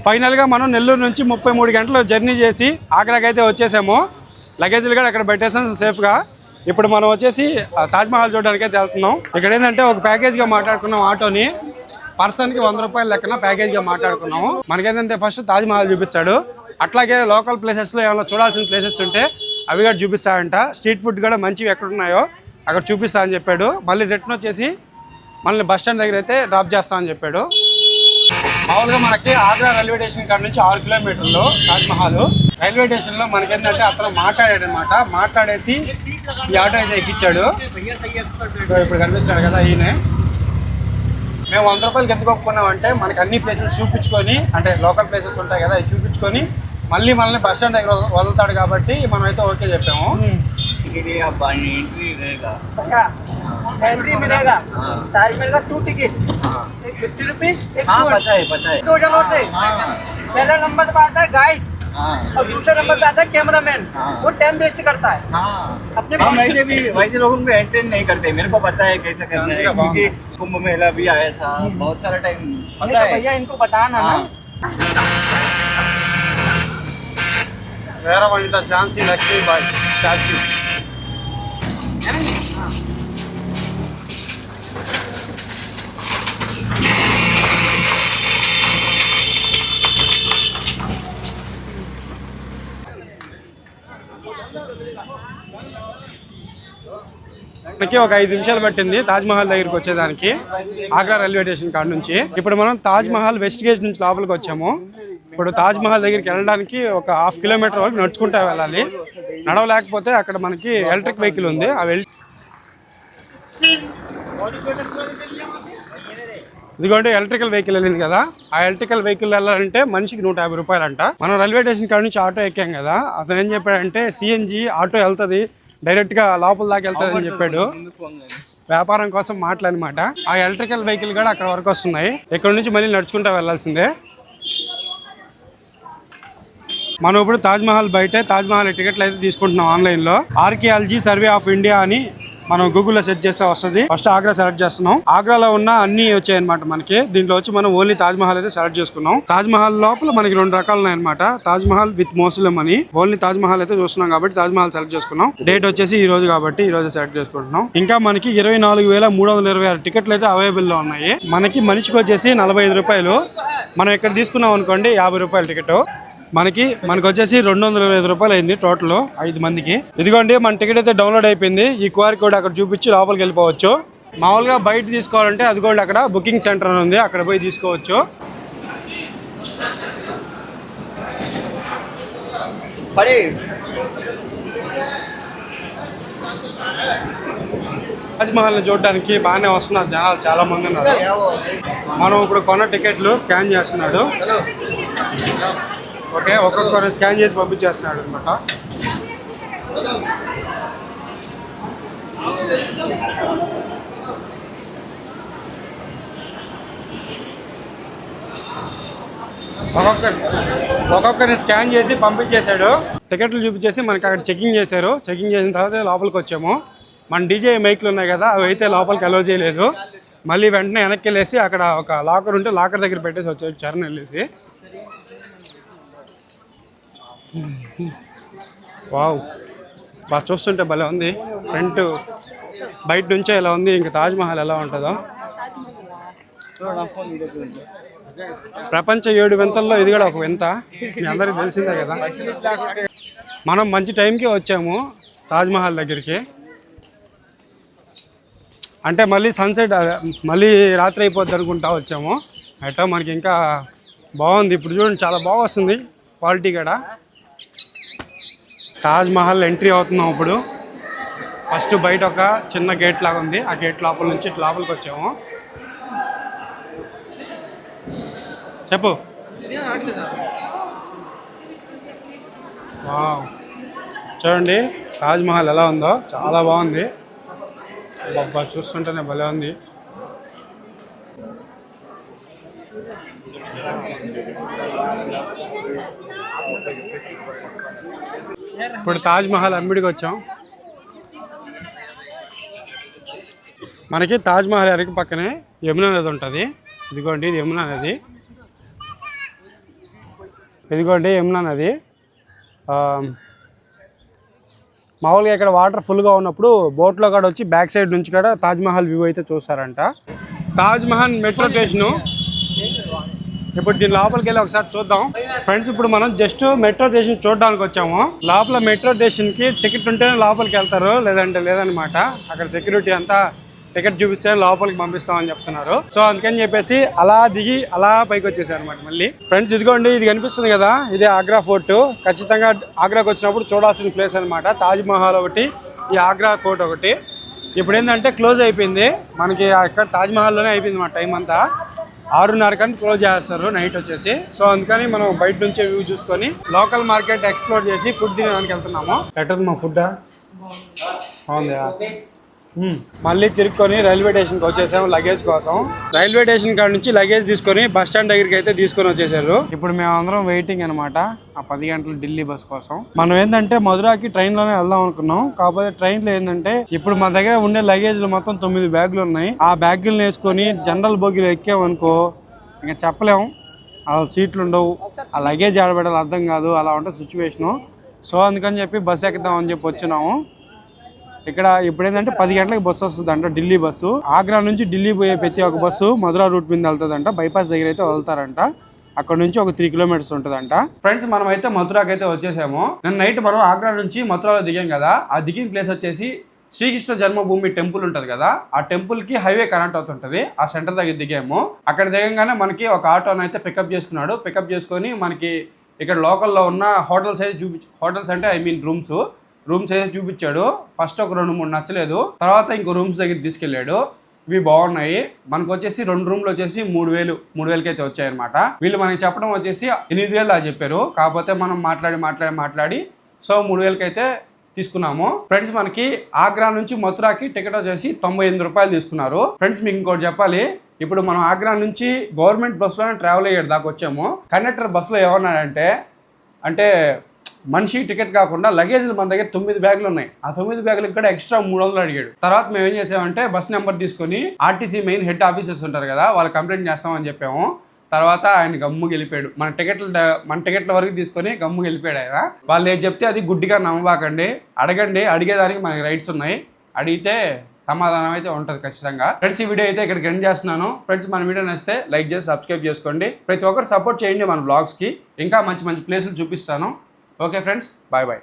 ఫైనల్గా మనం నెల్లూరు నుంచి 33 గంటలు జర్నీ చేసి ఆగ్రాకి అయితే వచ్చేసాము. లగేజ్లు కూడా అక్కడ పెట్టేసాం సేఫ్గా. ఇప్పుడు మనం వచ్చేసి తాజ్మహల్ చూడడానికి అయితే వెళ్తున్నాం. ఇక్కడ ఏంటంటే ఒక ప్యాకేజ్గా మాట్లాడుకున్నాం ఆటోని. పర్సన్కి 100 రూపాయల లెక్కన ప్యాకేజ్గా మాట్లాడుకున్నాము. మనకేంటంటే ఫస్ట్ తాజ్మహల్ చూపిస్తాడు, అట్లాగే లోకల్ ప్లేసెస్లో ఏమైనా చూడాల్సిన ప్లేసెస్ ఉంటే అవి కూడా చూపిస్తాడంట. స్ట్రీట్ ఫుడ్ కూడా మంచివి ఎక్కడున్నాయో అక్కడ చూపిస్తా అని చెప్పాడు. మళ్ళీ రిటర్న్ వచ్చేసి మళ్ళీ బస్ స్టాండ్ దగ్గర అయితే డ్రాప్ చేస్తా అని చెప్పాడు. మామూలుగా మనకి ఆగ్రా రైల్వే స్టేషన్ కాడ నుంచి 6 కిలోమీటర్లు తాజ్మహల్. రైల్వే స్టేషన్లో మనకేంటంటే అతను మాట్లాడాడు అనమాట. మాట్లాడేసి ఈ ఆటో అయితే ఎక్కించాడు. ఇప్పుడు కనిపిస్తాడు కదా ఈయనే. మేము 100 రూపాయలకి ఎత్తుకోకున్నామంటే మనకి అన్ని ప్లేసెస్ చూపించుకొని, అంటే లోకల్ ప్లేసెస్ ఉంటాయి కదా అవి చూపించుకొని మళ్ళీ మనల్ని బస్ స్టాండ్ దగ్గర వదులుతాడు కాబట్టి మనం అయితే ఓకే చెప్పాము. एंट्री मिलेगा ताज महल का 2 टिकट 50 रुपीज। हाँ पता है 2 जगहों से। पहला नंबर पे आता है गाइड और दूसरे नंबर पे आता है कैमरामैन। वो टाइम वेस्ट करता है। अपने वैसे लोगों को एंटरटेन नहीं करते। मेरे को पता है कैसे करना है क्योंकि कुंभ मेला भी आया था, बहुत सारा टाइम पता है। भैया इनको बताना ना। వేరే వాళ్ళ ఝాన్సీ లక్ష్మీబాయి స్టాచ్యూ. మనకి ఒక 5 నిమిషాలు పట్టింది తాజ్మహల్ దగ్గరికి వచ్చేదానికి ఆగ్రా రైల్వే స్టేషన్ కాడ నుంచి. ఇప్పుడు మనం తాజ్మహల్ వెస్ట్ గేట్ నుంచి లోపలికి వచ్చాము. ఇప్పుడు తాజ్మహల్ దగ్గరికి వెళ్ళడానికి ఒక 1/2 కిలోమీటర్ వరకు నడుచుకుంటూ వెళ్ళాలి. నడవలేకపోతే అక్కడ మనకి ఎలక్ట్రిక్ వెహికల్ ఉంది. ఇదిగోండి ఎలక్ట్రికల్ వెహికల్ వెళ్ళింది కదా, ఆ ఎలక్ట్రికల్ వెహికల్ వెళ్ళాలంటే మనిషికి 150 రూపాయలు అంట. మనం రైల్వే స్టేషన్ కాడ నుంచి ఆటో ఎక్కాం కదా, అతను ఏం చెప్పాడంటే సిఎన్జి ఆటో వెళ్తుంది, డైరెక్ట్గా లోపల దాకా వెళ్తుంది అని చెప్పాడు. వ్యాపారం కోసం మాటలన్నమాట. ఆ ఎలక్ట్రికల్ వెహికల్ కూడా అక్కడ వరకు వస్తున్నాయి. ఇక్కడ నుంచి మళ్ళీ నడుచుకుంటూ వెళ్లాల్సిందే. మనం ఇప్పుడు తాజ్మహల్ బయటే తాజ్మహల్ టికెట్లు అయితే తీసుకుంటున్నాం ఆన్లైన్లో. ఆర్కియాలజీ సర్వే ఆఫ్ ఇండియా అని మనం గూగుల్లో సెర్చ్ చేస్తే వస్తుంది. ఫస్ట్ ఆగ్రా సెలెక్ట్ చేస్తున్నాం. ఆగ్రాలో ఉన్న అన్ని వచ్చాయన్నమాట మనకి. దీంట్లో వచ్చి మనం ఓన్లీ తాజ్మహల్ అయితే సెలెక్ట్ చేసుకున్నాం. తాజ్మహల్ లోపల మనకి 2 రకాలు ఉన్నాయన్నమాట. తాజ్మహల్ విత్ మోసులం అని. ఓన్లీ తాజ్మహల్ అయితే చూస్తున్నాం కాబట్టి తాజ్మహల్ సెలెక్ట్ చేసుకున్నాం. డేట్ వచ్చేసి ఈ రోజు కాబట్టి ఈ రోజు సెలెక్ట్ చేసుకుంటున్నాం. ఇంకా మనకి 24,326 టికెట్లు అయితే అవైలబుల్ లో ఉన్నాయి. మనకి మనిషికి వచ్చేసి 45 రూపాయలు. మనం ఇక్కడ తీసుకున్నాం అనుకోండి 50 రూపాయల టికెట్. మనకి వచ్చేసి 225 రూపాయలు అయింది టోటల్ 5 మందికి. ఇదిగోండి మన టికెట్ అయితే డౌన్లోడ్ అయిపోయింది. ఈ క్యూఆర్ కోడ్ అక్కడ చూపించి లోపలికి వెళ్ళిపోవచ్చు. మామూలుగా బయట తీసుకోవాలంటే అదిగోండి అక్కడ బుకింగ్ సెంటర్ అని ఉంది, అక్కడ పోయి తీసుకోవచ్చు. తాజ్మహల్ని చూడడానికి బాగానే వస్తున్నారు జనాలు, చాలా మంది ఉన్నారు. మనం ఇప్పుడు కొన్న టికెట్లు స్కాన్ చేస్తున్నాడు. ఓకే, ఒక్కొక్కరు స్కాన్ చేసి పంపించేస్తున్నాడు అనమాట. ఒక్కొక్కరిని స్కాన్ చేసి పంపించేశాడు. టికెట్లు చూపించేసి మనకి అక్కడ చెకింగ్ చేశారు. చెకింగ్ చేసిన తర్వాత లోపలికి వచ్చాము. మన డీజే మైక్లు ఉన్నాయి కదా, అవి అయితే లోపలికి అలౌ చేయలేదు. మళ్ళీ వెంటనే వెనక్కి వెళ్ళేసి అక్కడ ఒక లాకర్ ఉంటే లాకర్ దగ్గర పెట్టేసి వచ్చాడు చరణ్ వెళ్ళేసి. వావ్, బాగా చూస్తుంటే భలే ఉంది. ఫ్రంట్ బయట నుంచే ఎలా ఉంది, ఇంకా తాజ్మహల్ ఎలా ఉంటుందో. ప్రపంచ 7 వింతల్లో ఇది కూడా ఒక వింత, మీ అందరికీ తెలిసిందే కదా. మనం మంచి టైంకి వచ్చాము తాజ్మహల్ దగ్గరికి. అంటే మళ్ళీ సన్సెట్ మళ్ళీ రాత్రి అయిపోద్ది అనుకుంటా వచ్చాము. అట్టా మనకి ఇంకా బాగుంది. ఇప్పుడు చూడండి చాలా బాగా వస్తుంది క్వాలిటీ కూడా. తాజ్మహల్ ఎంట్రీ అవుతున్నాం ఇప్పుడు. ఫస్ట్ బయట ఒక చిన్న గేట్ లాగా ఉంది, ఆ గేట్ లోపల నుంచి లోపలికి వచ్చాము. చెప్పు. వావ్, చూడండి తాజ్మహల్ ఎలా ఉందో, చాలా బాగుంది. బాబా చూస్తుంటేనే భలే ఉంది. ఇప్పుడు తాజ్మహల్ అమ్మిడికి వచ్చాం. మనకి తాజ్మహల్ ఎరకి పక్కనే యమునా నది ఉంటుంది. ఇదిగోండి ఇది యమునా నది. ఇదిగోండి యమునా నది. మామూలుగా ఇక్కడ వాటర్ ఫుల్గా ఉన్నప్పుడు బోట్లో కూడా వచ్చి బ్యాక్ సైడ్ నుంచి కూడా తాజ్మహల్ వ్యూ అయితే చూస్తారంట. Taj Mahal metro station. ఇప్పుడు దీని లోపలికి వెళ్ళి ఒకసారి చూద్దాం ఫ్రెండ్స్. ఇప్పుడు మనం జస్ట్ మెట్రో స్టేషన్ చూడడానికి వచ్చాము. లోపల మెట్రో స్టేషన్కి టికెట్ ఉంటేనే లోపలికి వెళ్తారు, లేదంటే లేదనమాట. అక్కడ సెక్యూరిటీ అంతా టికెట్ చూపిస్తే లోపలికి పంపిస్తామని చెప్తున్నారు. సో అందుకని చెప్పేసి అలా దిగి అలా పైకి వచ్చేసారు అనమాట మళ్ళీ. ఫ్రెండ్స్ ఇదిగోండి, ఇది కనిపిస్తుంది కదా, ఇదే ఆగ్రా ఫోర్ట్. ఖచ్చితంగా ఆగ్రాకి వచ్చినప్పుడు చూడాల్సిన ప్లేస్ అనమాట. తాజ్మహల్ ఒకటి, ఈ ఆగ్రా ఫోర్ట్ ఒకటి. ఇప్పుడు ఏంటంటే క్లోజ్ అయిపోయింది మనకి. అక్కడ తాజ్మహల్లోనే అయిపోయింది మా టైం అంతా. 6:30 కానీ క్లోజ్ చేస్తారు నైట్ వచ్చేసి. సో అందుకని మనం బయట నుంచే వ్యూ చూసుకొని లోకల్ మార్కెట్ ఎక్స్ప్లోర్ చేసి ఫుడ్ తినడానికి వెళ్తున్నాము. ఎట్టుంది మా ఫుడ్? బాగుందా? మళ్ళీ తిరుక్కొని రైల్వే స్టేషన్కి వచ్చేసాము లగేజ్ కోసం. రైల్వే స్టేషన్ కాడ నుంచి లగేజ్ తీసుకొని బస్ స్టాండ్ దగ్గరికి అయితే తీసుకొని వచ్చేసారు. ఇప్పుడు మేము అందరం వెయిటింగ్ అనమాట ఆ 10 గంటల ఢిల్లీ బస్ కోసం. మనం ఏంటంటే మధురాకి ట్రైన్లోనే వెళ్దాం అనుకున్నాం. కాకపోతే ట్రైన్లో ఏంటంటే ఇప్పుడు మా దగ్గర ఉండే లగేజ్లు మొత్తం 9 బ్యాగులు ఉన్నాయి. ఆ బ్యాగులు వేసుకొని జనరల్ బోగిలో ఎక్కామనుకో ఇంకా చెప్పలేము, ఆ సీట్లు ఉండవు, ఆ లగేజ్ ఆడబెట్టాలి అర్థం కాదు, అలా ఉంటుంది సిచ్యువేషను. సో అందుకని చెప్పి బస్సు ఎక్కుదాం అని చెప్పి వచ్చినాము. ఇక్కడ ఇప్పుడు ఏంటంటే 10 గంటలకు బస్సు వస్తుంది అంట, ఢిల్లీ బస్సు. ఆగ్రా నుంచి ఢిల్లీ పోయే ప్రతి ఒక్క బస్సు మధురా రూట్ మీద వెళ్తుందంట. బైపాస్ దగ్గర అయితే వెళ్తారంట. అక్కడ నుంచి ఒక 3 కిలోమీటర్స్ ఉంటుందంట. ఫ్రెండ్స్ మనం అయితే మథురాకి అయితే వచ్చేసాము. నిన్న నైట్ మనం ఆగ్రా నుంచి మథురాలో దిగాం కదా. ఆ దిగిన ప్లేస్ వచ్చేసి శ్రీకృష్ణ జన్మభూమి టెంపుల్ ఉంటుంది కదా, ఆ టెంపుల్ కి హైవే కనెక్ట్ అవుతుంటది. ఆ సెంటర్ దగ్గర దిగాము. అక్కడ దిగంగానే మనకి ఒక ఆటోని అయితే పికప్ చేసుకున్నాడు. పికప్ చేసుకొని మనకి ఇక్కడ లోకల్లో ఉన్న హోటల్స్ అయితే హోటల్స్ అంటే ఐ మీన్ రూమ్స్ అయితే చూపించాడు. ఫస్ట్ ఒక 2-3 నచ్చలేదు, తర్వాత ఇంకో రూమ్స్ దగ్గర తీసుకెళ్ళాడు. ఇవి బాగున్నాయి. మనకు వచ్చేసి 2 రూమ్లు వచ్చేసి 3,000 అయితే వచ్చాయన్నమాట. వీళ్ళు మనకి చెప్పడం వచ్చేసి 8,000 దా చెప్పారు. కాకపోతే మనం మాట్లాడి సో 3,000 అయితే తీసుకున్నాము. ఫ్రెండ్స్ మనకి ఆగ్రా నుంచి మథురాకి టికెట్ వచ్చేసి 98 రూపాయలు తీసుకున్నారు. ఫ్రెండ్స్ మీకు ఇంకోటి చెప్పాలి, ఇప్పుడు మనం ఆగ్రా నుంచి గవర్నమెంట్ బస్సులోనే ట్రావెల్ అయ్యేది దాకా వచ్చాము. కండక్టర్ బస్సులో ఏమన్నాడంటే అంటే మనిషి టికెట్ కాకుండా లగేజ్లు మన దగ్గర 9 బ్యాగులు ఉన్నాయి. ఆ 9 బ్యాగులకు కూడా ఎక్స్ట్రా 300 అడిగాడు. తర్వాత మేము ఏం చేసామంటే బస్ నెంబర్ తీసుకొని ఆర్టీసీ మెయిన్ హెడ్ ఆఫీసర్స్ ఉంటారు కదా, వాళ్ళు కంప్లైంట్ చేస్తామని చెప్పాము. తర్వాత ఆయన గమ్ముకి వెళ్ళిపోయాడు. మన టికెట్ల వరకు తీసుకొని గమ్ముకి వెళ్ళిపోయాడు ఆయన. వాళ్ళు ఏది చెప్తే అది గుడ్డిగా నమ్మబాకండి, అడిగేదానికి మనకి రైట్స్ ఉన్నాయి. అడిగితే సమాధానం అయితే ఉంటుంది ఖచ్చితంగా. ఫ్రెండ్స్ ఈ వీడియో అయితే ఇక్కడికి ఎండ్ చేస్తున్నాను. ఫ్రెండ్స్ మన వీడియో నచ్చితే లైక్ చేసి సబ్స్క్రైబ్ చేసుకోండి. ప్రతి ఒక్కరు సపోర్ట్ చేయండి మన బ్లాగ్స్కి. ఇంకా మంచి మంచి ప్లేసులు చూపిస్తాను. Okay friends, bye.